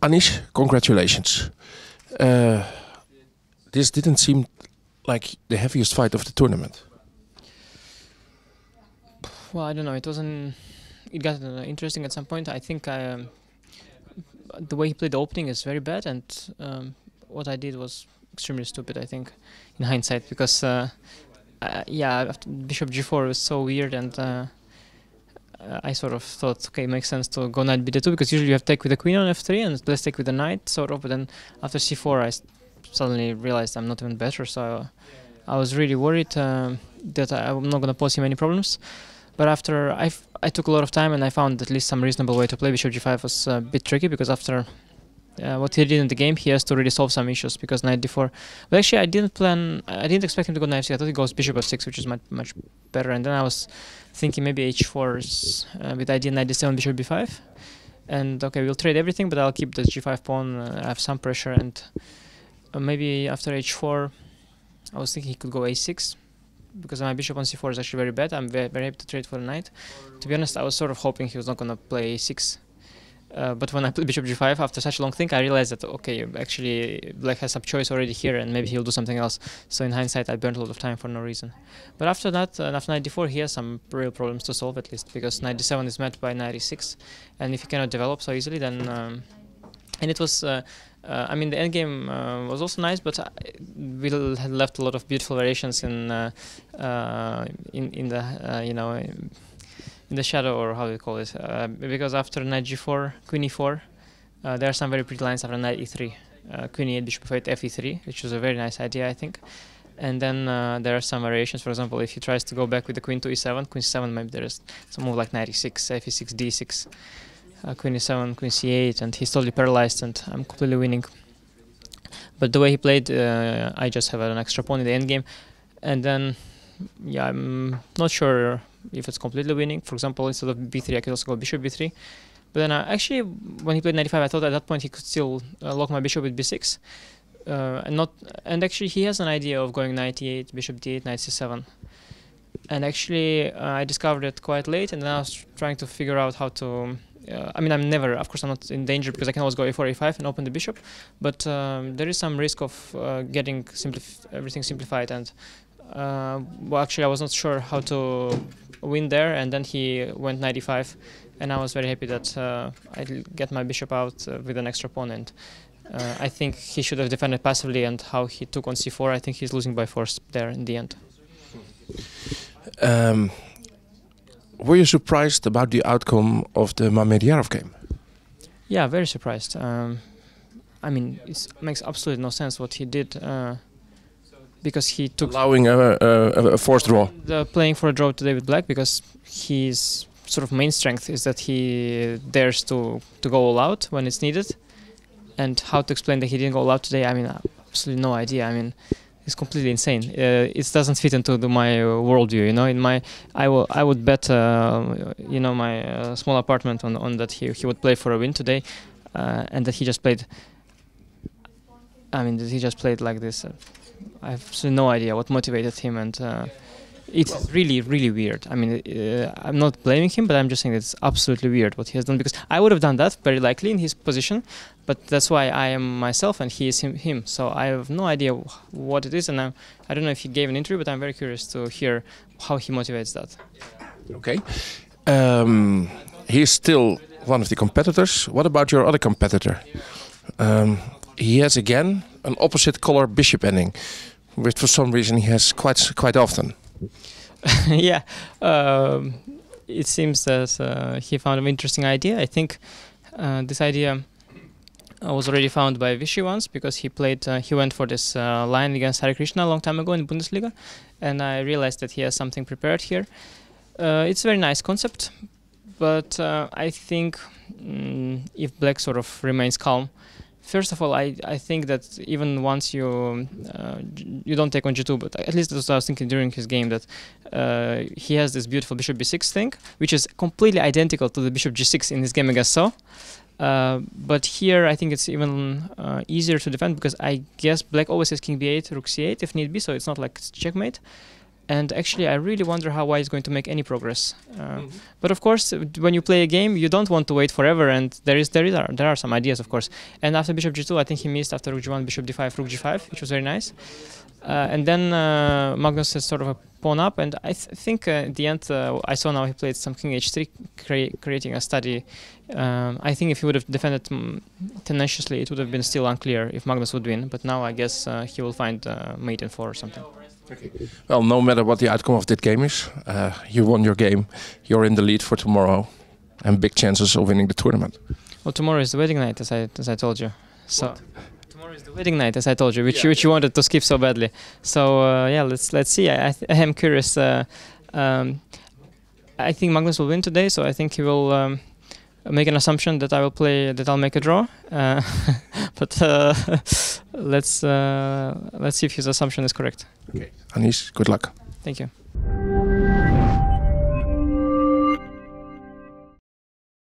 Anish, congratulations. This didn't seem like the heaviest fight of the tournament. Well, I don't know. It got interesting at some point. I think the way he played the opening is very bad, and what I did was extremely stupid, I think, in hindsight, because yeah, after bishop g4 was so weird, and I sort of thought, okay, it makes sense to go knight bd2, because usually you have take with the queen on f3 and let's take with the knight, sort of. But then after c4 I suddenly realized I'm not even better, so I was really worried that I'm not going to pose him any problems. But after I took a lot of time, and I found at least some reasonable way to play. Bishop g5 was a bit tricky, because after what he did in the game, he has to really solve some issues, because knight d4. But actually, I didn't expect him to go knight f6. I thought he goes bishop f6, which is much better. And then I was thinking maybe h4 is with idea knight d7, bishop b5. And okay, we'll trade everything, but I'll keep the g5 pawn. I have some pressure, and maybe after h4, I was thinking he could go a6. Because my bishop on c4 is actually very bad. I'm very happy to trade for the knight. To be honest, I was sort of hoping he was not going to play a6. But when I played bishop g5, after such a long thing, I realized that, okay, actually black has some choice already here, and maybe he'll do something else. So in hindsight, I burned a lot of time for no reason. But after that, after knight d4, he has some real problems to solve, at least, because knight d7 is met by knight e6. And if he cannot develop so easily, then... and it was... I mean, the endgame was also nice, but we had left a lot of beautiful variations in the you know, in the shadow, or how do you call it? Because after knight g4, queen e4, there are some very pretty lines after knight e3, queen e8, bishop f8, f e3, which was a very nice idea, I think. And then there are some variations. For example, if he tries to go back with the queen to e7, queen c7, maybe there is some move like knight e6, f e6, d6. Queen e7, queen c8, and he's totally paralyzed, and I'm completely winning. But the way he played, I just have an extra pawn in the endgame, and then, yeah, I'm not sure if it's completely winning. For example, instead of b3, I could also go bishop b3. But then, actually, when he played knight e5, I thought at that point he could still lock my bishop with b6, and actually he has an idea of going knight e8, bishop d8, knight c7. And actually, I discovered it quite late, and then I was trying to figure out how to. I mean, of course I'm not in danger, because I can always go a4, a5 and open the bishop, but there is some risk of getting everything simplified, and well, actually I was not sure how to win there, and then he went knight e5, and I was very happy that I get my bishop out with an extra pawn, and I think he should have defended passively, and how he took on c4, I think he's losing by force there in the end. Were you surprised about the outcome of the Mamediyarov game? Yeah, very surprised. I mean, it makes absolutely no sense what he did, because he took... Allowing a forced draw. Playing for a draw today with black, because his sort of main strength is that he dares to go all out when it's needed. And how to explain that he didn't go all out today, I mean, absolutely no idea. I mean, it's completely insane. It doesn't fit into my worldview. You know, I would bet you know, my small apartment on that he would play for a win today, and that he just played. I mean, that he just played like this. I have absolutely no idea what motivated him, and it's really weird. I mean, I'm not blaming him, but I'm just saying it's absolutely weird what he has done, because I would have done that very likely in his position, but that's why I am myself and he is him. So I have no idea what it is, and I don't know if he gave an interview, but I'm very curious to hear how he motivates that. Okay. He's still one of the competitors. What about your other competitor? He has again an opposite color bishop ending, which for some reason he has quite often. Yeah, it seems that he found an interesting idea. I think this idea was already found by Vichy once, because he went for this line against Hare Krishna a long time ago in the Bundesliga, and I realized that he has something prepared here. It's a very nice concept, but I think if black sort of remains calm, first of all, I think that even once you don't take on g2, but at least that's what I was thinking during his game, that he has this beautiful bishop b6 thing, which is completely identical to the bishop g6 in his game against So. But here I think it's even easier to defend, because I guess black always has king b8, rook c8 if need be, so it's not like it's checkmate. And actually, I really wonder why he's going to make any progress. But of course, when you play a game, you don't want to wait forever, and there are some ideas, of course. And after Bishop G2, I think he missed after Rook G1, Bishop D5, Rook G5, which was very nice. And then Magnus has sort of a pawn up, and I think at the end, I saw now he played some King H3, creating a study. I think if he would have defended tenaciously, it would have been still unclear if Magnus would win. But now I guess he will find mate in 4 or something. Okay. Well, no matter what the outcome of that game is, you won your game. You're in the lead for tomorrow, and big chances of winning the tournament. Well, tomorrow is the wedding night, as I told you. So tomorrow is the wedding night, as I told you, which you wanted to skip so badly. So yeah, let's see. I am curious. I think Magnus will win today, so I think he will make an assumption that I'll make a draw. But let's see if his assumption is correct. Okay, Anish, good luck. Thank you.